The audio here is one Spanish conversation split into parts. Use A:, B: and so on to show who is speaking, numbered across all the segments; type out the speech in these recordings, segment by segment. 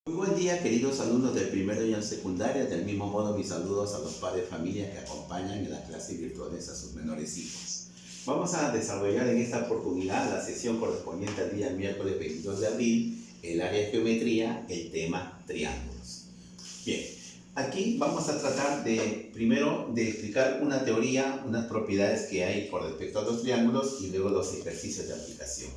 A: Muy buen día, queridos alumnos del primer año de secundaria. Del mismo modo, mis saludos a los padres de familia que acompañan en las clases virtuales a sus menores hijos. Vamos a desarrollar en esta oportunidad la sesión correspondiente al día miércoles 22 de abril, el área de geometría, el tema triángulos. Bien, aquí vamos a tratar primero de explicar una teoría, unas propiedades que hay con respecto a los triángulos y luego los ejercicios de aplicación.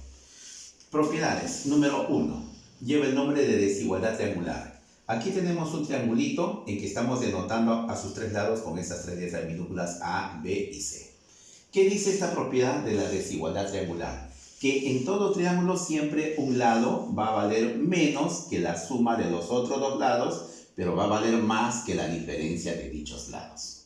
A: Propiedades, número 1. Lleva el nombre de desigualdad triangular. Aquí tenemos un triangulito en que estamos denotando a sus tres lados con estas tres letras minúsculas A, B y C. ¿Qué dice esta propiedad de la desigualdad triangular? Que en todo triángulo siempre un lado va a valer menos que la suma de los otros dos lados, pero va a valer más que la diferencia de dichos lados.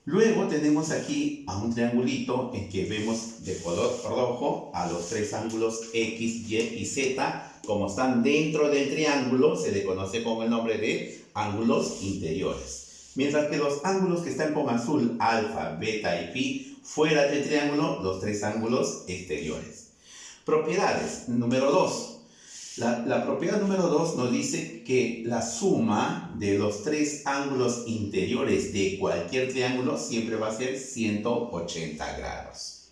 A: Luego tenemos aquí a un triangulito en que vemos de color rojo a los tres ángulos X, Y y Z. Como están dentro del triángulo, se le conoce con el nombre de ángulos interiores. Mientras que los ángulos que están con azul, alfa, beta y pi, fuera del triángulo, los tres ángulos exteriores. Propiedades, número 2. La propiedad número 2 nos dice que la suma de los tres ángulos interiores de cualquier triángulo siempre va a ser 180 grados.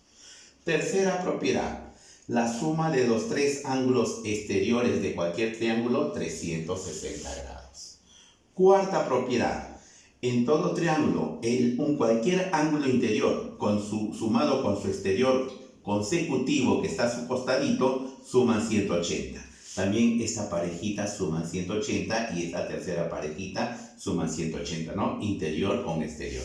A: Tercera propiedad, la suma de los tres ángulos exteriores de cualquier triángulo, 360 grados. Cuarta propiedad, en todo triángulo, cualquier ángulo interior sumado con su exterior consecutivo que está a su costadito, suman 180. También esta parejita suman 180 y esta tercera parejita suman 180, ¿no? Interior con exterior.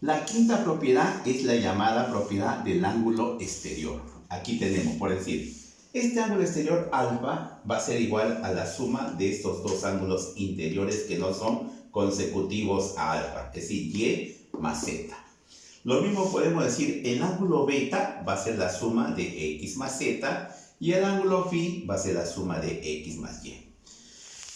A: La quinta propiedad es la llamada propiedad del ángulo exterior. Aquí tenemos, por decir, este ángulo exterior alfa va a ser igual a la suma de estos dos ángulos interiores que no son consecutivos a alfa, es decir, Y más Z. Lo mismo podemos decir, el ángulo beta va a ser la suma de X más Z y el ángulo phi va a ser la suma de X más Y.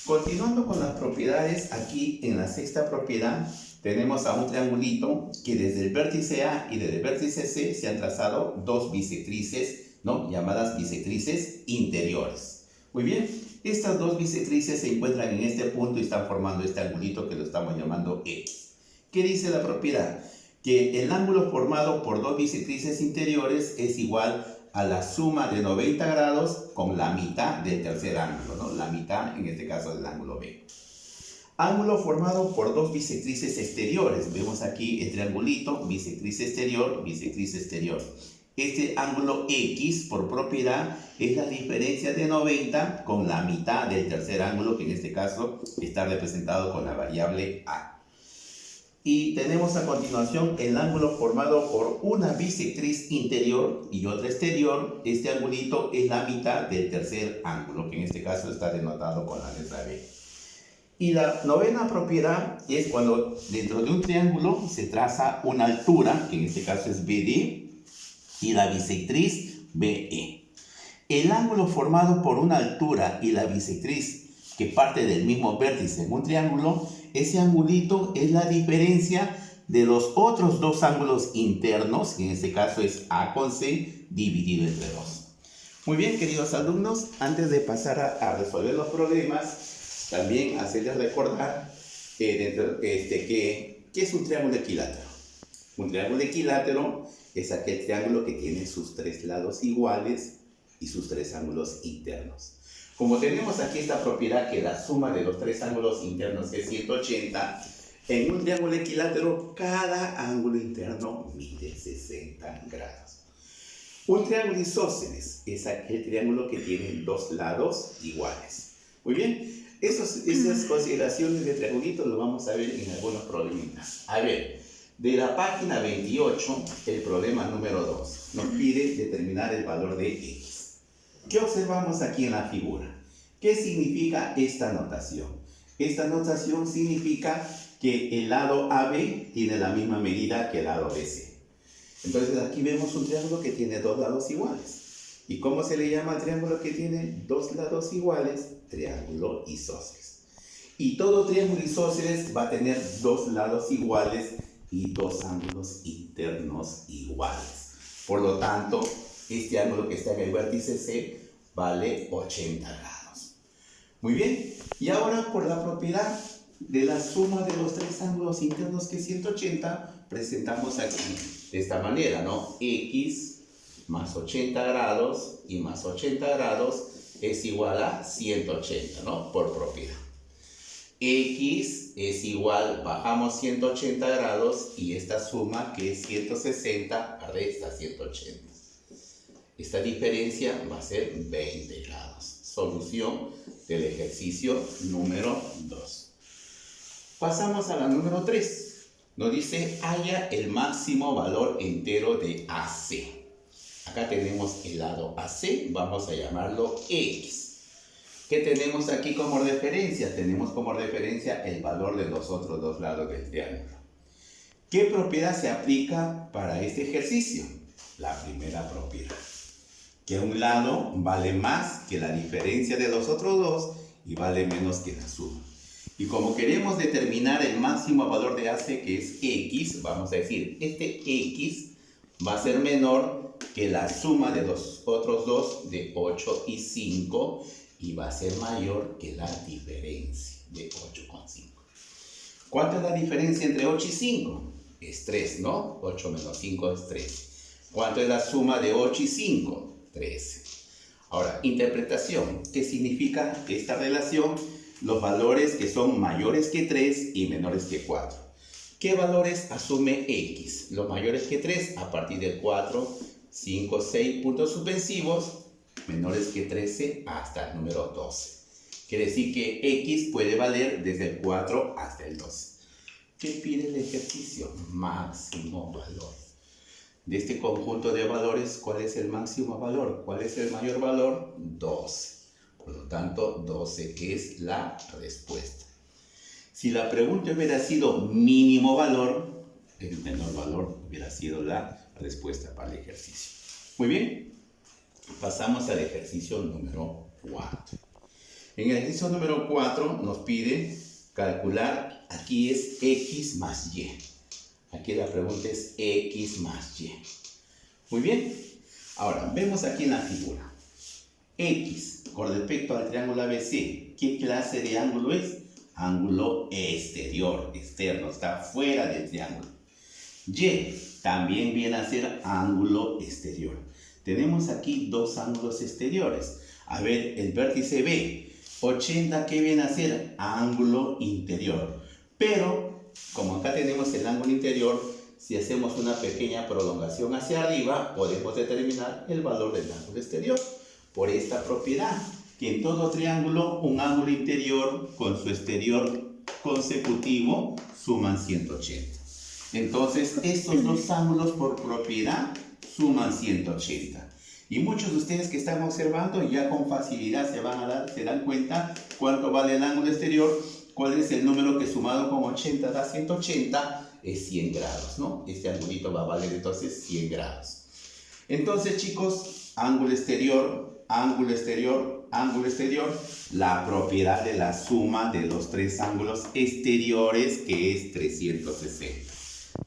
A: Continuando con las propiedades, aquí en la sexta propiedad tenemos a un triangulito que desde el vértice A y desde el vértice C se han trazado dos bisectrices, ¿no? Llamadas bisectrices interiores. Muy bien, estas dos bisectrices se encuentran en este punto y están formando este angulito que lo estamos llamando X. ¿Qué dice la propiedad? Que el ángulo formado por dos bisectrices interiores es igual a la suma de 90 grados con la mitad del tercer ángulo, ¿no? La mitad, en este caso, del ángulo B. Ángulo formado por dos bisectrices exteriores. Vemos aquí el triangulito, bisectriz exterior, bisectriz exterior. Este ángulo X, por propiedad, es la diferencia de 90 con la mitad del tercer ángulo, que en este caso está representado con la variable A. Y tenemos a continuación el ángulo formado por una bisectriz interior y otra exterior. Este angulito es la mitad del tercer ángulo, que en este caso está denotado con la letra B. Y la novena propiedad es cuando dentro de un triángulo se traza una altura, que en este caso es BD, y la bisectriz BE. El ángulo formado por una altura y la bisectriz que parte del mismo vértice en un triángulo, ese angulito es la diferencia de los otros dos ángulos internos, que en este caso es A con C, dividido entre 2. Muy bien, queridos alumnos, antes de pasar a resolver los problemas, también hacerles recordar ¿qué es un triángulo equilátero? Un triángulo equilátero es aquel triángulo que tiene sus tres lados iguales y sus tres ángulos internos. Como tenemos aquí esta propiedad que la suma de los tres ángulos internos es 180, en un triángulo equilátero cada ángulo interno mide 60 grados. Un triángulo isósceles es aquel triángulo que tiene dos lados iguales. Muy bien, esas consideraciones de triangulitos lo vamos a ver en algunos problemitas. A ver, de la página 28, el problema número 2 nos pide determinar el valor de X. ¿Qué observamos aquí en la figura? ¿Qué significa esta notación? Esta notación significa que el lado AB tiene la misma medida que el lado BC. Entonces aquí vemos un triángulo que tiene dos lados iguales. ¿Y cómo se le llama al triángulo que tiene dos lados iguales? Triángulo isósceles. Y todo triángulo isósceles va a tener dos lados iguales y dos ángulos internos iguales. Por lo tanto, este ángulo que está en el vértice C vale 80 grados. Muy bien, y ahora por la propiedad de la suma de los tres ángulos internos, que es 180, presentamos aquí de esta manera, ¿no? X más 80 grados y más 80 grados es igual a 180, ¿no? Por propiedad. X es igual, bajamos 180 grados y esta suma, que es 160, resta 180. Esta diferencia va a ser 20 grados. Solución del ejercicio número 2. Pasamos a la número 3. Nos dice, halla el máximo valor entero de AC. Acá tenemos el lado AC, vamos a llamarlo X. ¿Qué tenemos aquí como referencia? Tenemos como referencia el valor de los otros dos lados del triángulo. ¿Qué propiedad se aplica para este ejercicio? La primera propiedad. Que un lado vale más que la diferencia de los otros dos y vale menos que la suma. Y como queremos determinar el máximo valor de AC, que es X, vamos a decir, este X va a ser menor que la suma de los otros dos de 8 y 5 y va a ser mayor que la diferencia de 8,5. ¿Cuánto es la diferencia entre 8 y 5? Es 3, ¿no? 8 menos 5 es 3. ¿Cuánto es la suma de 8 y 5? 13. Ahora, interpretación. ¿Qué significa esta relación? Los valores que son mayores que 3 y menores que 4. ¿Qué valores asume X? Los mayores que 3 a partir del 4, 5, 6 puntos suspensivos, menores que 13 hasta el número 12. Quiere decir que X puede valer desde el 4 hasta el 12. ¿Qué pide el ejercicio? Máximo valor. De este conjunto de valores, ¿cuál es el máximo valor? ¿Cuál es el mayor valor? 12. Por lo tanto, 12 es la respuesta. Si la pregunta hubiera sido mínimo valor, el menor valor hubiera sido la respuesta para el ejercicio. Muy bien, pasamos al ejercicio número 4. En el ejercicio número 4 nos pide calcular, aquí es X más Y. Aquí la pregunta es X más Y. Muy bien. Ahora, vemos aquí en la figura. X, con respecto al triángulo ABC, ¿qué clase de ángulo es? Ángulo exterior, externo, está fuera del triángulo. Y también viene a ser ángulo exterior. Tenemos aquí dos ángulos exteriores. A ver, el vértice B, 80, ¿qué viene a ser? Ángulo interior. Pero como acá tenemos el ángulo interior, si hacemos una pequeña prolongación hacia arriba, podemos determinar el valor del ángulo exterior por esta propiedad, que en todo triángulo un ángulo interior con su exterior consecutivo suman 180. Entonces, estos dos ángulos por propiedad suman 180. Y muchos de ustedes que están observando ya con facilidad se dan cuenta cuánto vale el ángulo exterior. ¿Cuál es el número que sumado con 80 da 180? Es 100 grados, ¿no? Este angulito va a valer entonces 100 grados. Entonces, chicos, ángulo exterior, ángulo exterior, ángulo exterior, la propiedad de la suma de los tres ángulos exteriores, que es 360.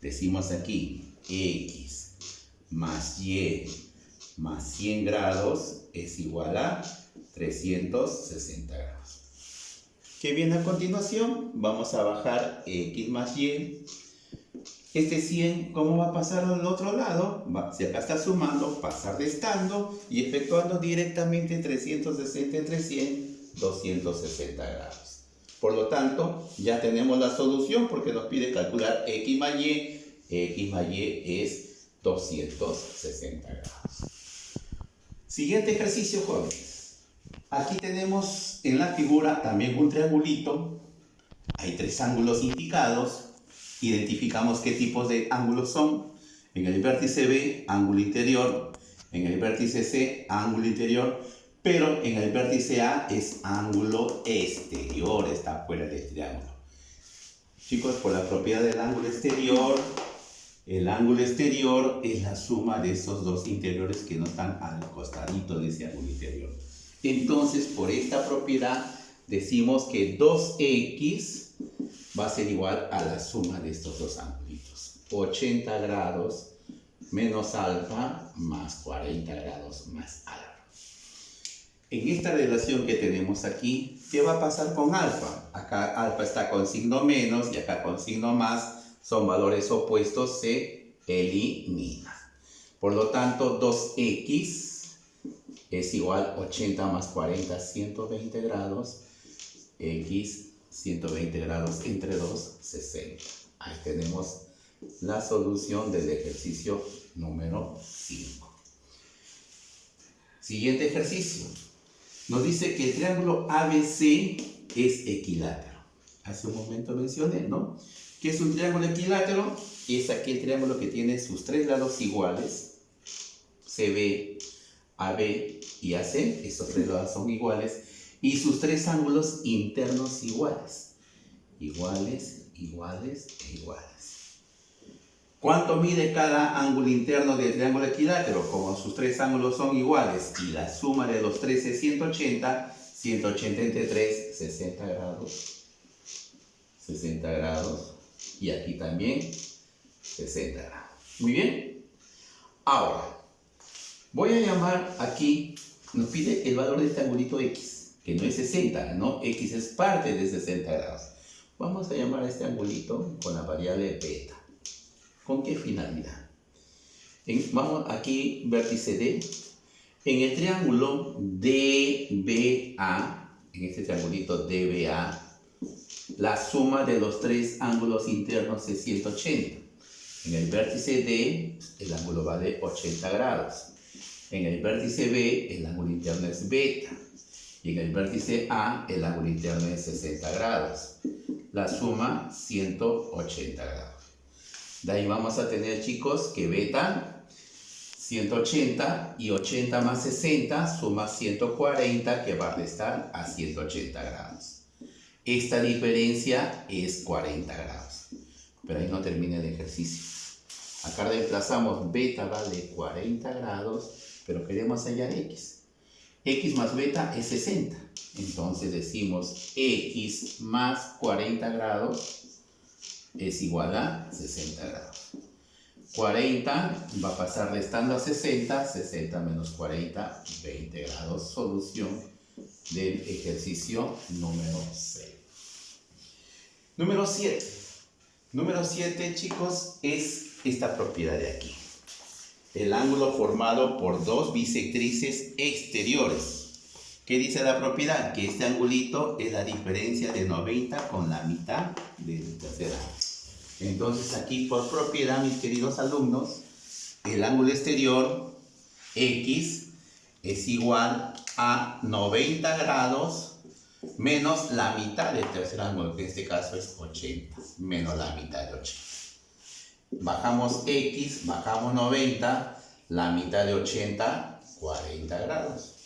A: Decimos aquí, X más Y más 100 grados es igual a 360 grados. ¿Qué viene a continuación? Vamos a bajar X más Y. Este 100, ¿cómo va a pasar al otro lado? Si acá está sumando, pasar restando y efectuando directamente 360 entre 100, 260 grados. Por lo tanto, ya tenemos la solución porque nos pide calcular X más Y. X más Y es 260 grados. Siguiente ejercicio, jóvenes. Aquí tenemos en la figura también un triangulito. Hay tres ángulos indicados. Identificamos qué tipos de ángulos son. En el vértice B, ángulo interior. En el vértice C, ángulo interior. Pero en el vértice A es ángulo exterior, está fuera del triángulo. Chicos, por la propiedad del ángulo exterior, el ángulo exterior es la suma de esos dos interiores que no están al costadito de ese ángulo interior. Entonces, por esta propiedad, decimos que 2x va a ser igual a la suma de estos dos angulitos. 80 grados menos alfa más 40 grados más alfa. En esta relación que tenemos aquí, ¿qué va a pasar con alfa? Acá alfa está con signo menos y acá con signo más, son valores opuestos, se elimina. Por lo tanto, 2x es igual a 80 más 40, 120 grados. X, 120 grados entre 2, 60. Ahí tenemos la solución del ejercicio número 5. Siguiente ejercicio. Nos dice que el triángulo ABC es equilátero. Hace un momento mencioné, ¿no? ¿Qué es un triángulo equilátero? Es aquel triángulo que tiene sus tres lados iguales, CB, AB y AC. Estos tres lados son iguales. Y sus tres ángulos internos iguales. Iguales, iguales e iguales. ¿Cuánto mide cada ángulo interno del triángulo equilátero? Como sus tres ángulos son iguales y la suma de los tres es 180, 180 entre 3, 60 grados. 60 grados. Y aquí también 60 grados. Muy bien. Ahora, voy a llamar aquí, nos pide el valor de este angulito X, que no es 60, ¿no? X es parte de 60 grados. Vamos a llamar a este angulito con la variable beta. ¿Con qué finalidad? Vamos aquí, vértice D. En el triángulo DBA, en este triangulito DBA, la suma de los tres ángulos internos es 180. En el vértice D, el ángulo va de 80 grados. En el vértice B, el ángulo interno es beta. Y en el vértice A, el ángulo interno es 60 grados. La suma, 180 grados. De ahí vamos a tener, chicos, que beta, 180 y 80 más 60 suma 140, que va a restar a 180 grados. Esta diferencia es 40 grados. Pero ahí no termina el ejercicio. Acá reemplazamos beta vale 40 grados, pero queremos hallar x. X más beta es 60. Entonces decimos x más 40 grados es igual a 60 grados. 40 va a pasar restando a 60, 60 menos 40, 20 grados. Solución del ejercicio número 6. Número 7. Número 7, chicos, es esta propiedad de aquí. El ángulo formado por dos bisectrices exteriores. ¿Qué dice la propiedad? Que este angulito es la diferencia de 90 con la mitad del tercer ángulo. Entonces aquí por propiedad, mis queridos alumnos, el ángulo exterior X es igual a 90 grados menos la mitad del tercer ángulo, que en este caso es 80, menos la mitad de 80. Bajamos X, bajamos 90, la mitad de 80, 40 grados.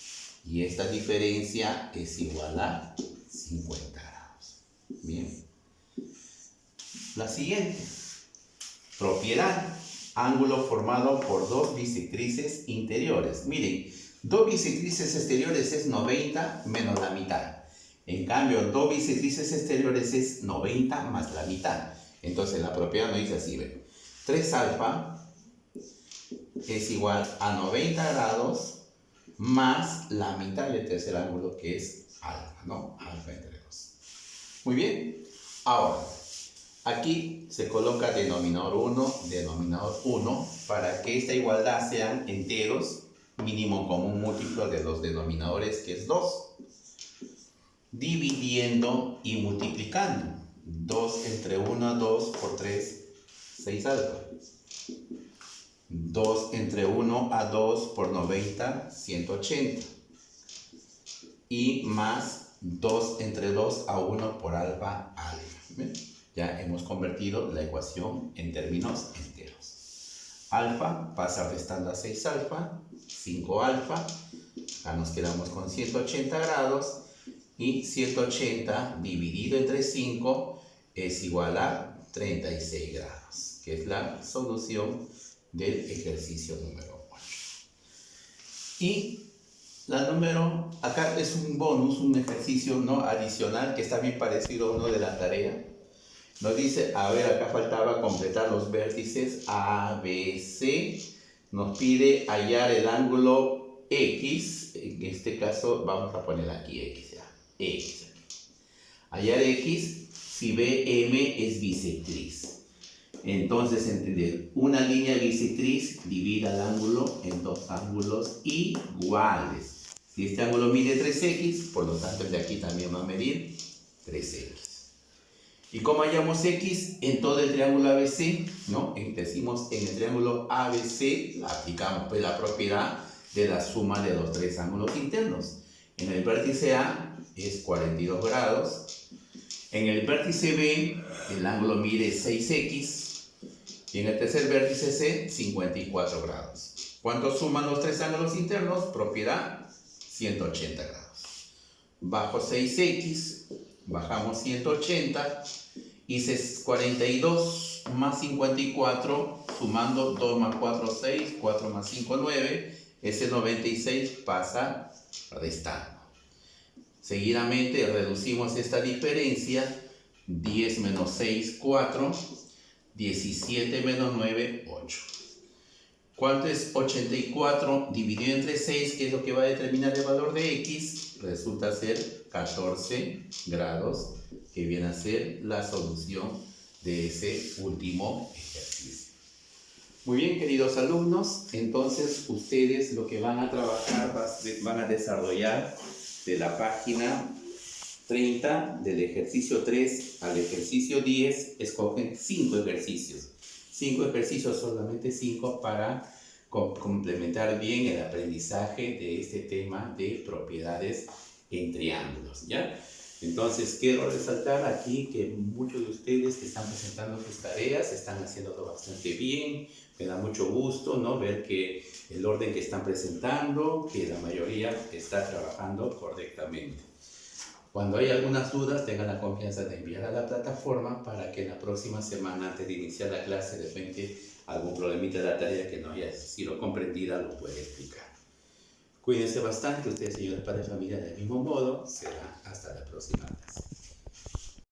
A: Y esta diferencia es igual a 50 grados. Bien. La siguiente. Propiedad. Ángulo formado por dos bisectrices interiores. Miren, dos bisectrices exteriores es 90 menos la mitad. En cambio, dos bisectrices exteriores es 90 más la mitad. Entonces la propiedad nos dice así, ven. 3 alfa es igual a 90 grados más la mitad del tercer ángulo, que es alfa, ¿no? Alfa entre 2. Muy bien. Ahora, aquí se coloca denominador 1, denominador 1, para que esta igualdad sean enteros, mínimo común múltiplo de los denominadores, que es 2. Dividiendo y multiplicando. 2 entre 1, 2 por 3, 6 alfa. 2 entre 1 a 2 por 90, 180. Y más 2 entre 2 a 1 por alfa, alfa. ¿Ven? Ya hemos convertido la ecuación en términos enteros. Alfa pasa restando a 6 alfa, 5 alfa. Acá nos quedamos con 180 grados. Y 180 dividido entre 5 es igual a 36 grados, que es la solución del ejercicio número 8. Y la número, acá es un bonus, un ejercicio no adicional que está bien parecido a uno de la tarea. Nos dice, a ver, acá faltaba completar los vértices A, B, C. Nos pide hallar el ángulo X en este caso vamos a poner aquí X, ya. X. Hallar X si BM es bisectriz. Entonces, entender, una línea bisectriz divide el ángulo en dos ángulos iguales. Si este ángulo mide 3x, por lo tanto el de aquí también va a medir 3x. ¿Y cómo hallamos x en todo el triángulo ABC? ¿No? Decimos en el triángulo ABC, aplicamos pues la propiedad de la suma de los tres ángulos internos. En el vértice A es 42 grados. En el vértice B, el ángulo mide 6x. Y en el tercer vértice C, 54 grados. ¿Cuánto suman los tres ángulos internos? Propiedad, 180 grados. Bajo 6x, bajamos 180. Y 42 más 54, sumando 2 más 4, 6, 4 más 5, 9. Ese 96 pasa restando. Seguidamente reducimos esta diferencia. 10 menos 6, 4. 17 menos 9, 8. ¿Cuánto es 84 dividido entre 6? ¿Qué es lo que va a determinar el valor de x? Resulta ser 14 grados, que viene a ser la solución de ese último ejercicio. Muy bien, queridos alumnos, entonces ustedes lo que van a trabajar, van a desarrollar de la página 30 del ejercicio 3 al ejercicio 10, escogen 5 ejercicios. 5 ejercicios, solamente 5, para complementar bien el aprendizaje de este tema de propiedades en triángulos, ¿ya? Entonces, quiero resaltar aquí que muchos de ustedes que están presentando sus tareas están haciéndolo bastante bien. Me da mucho gusto, ¿no?, ver que el orden que están presentando, que la mayoría está trabajando correctamente. Cuando hay algunas dudas, tengan la confianza de enviar a la plataforma para que la próxima semana, antes de iniciar la clase, de repente algún problemita de la tarea que no haya sido comprendida lo pueda explicar. Cuídense bastante, ustedes, señores padres de familia, del mismo modo. Será hasta la próxima clase.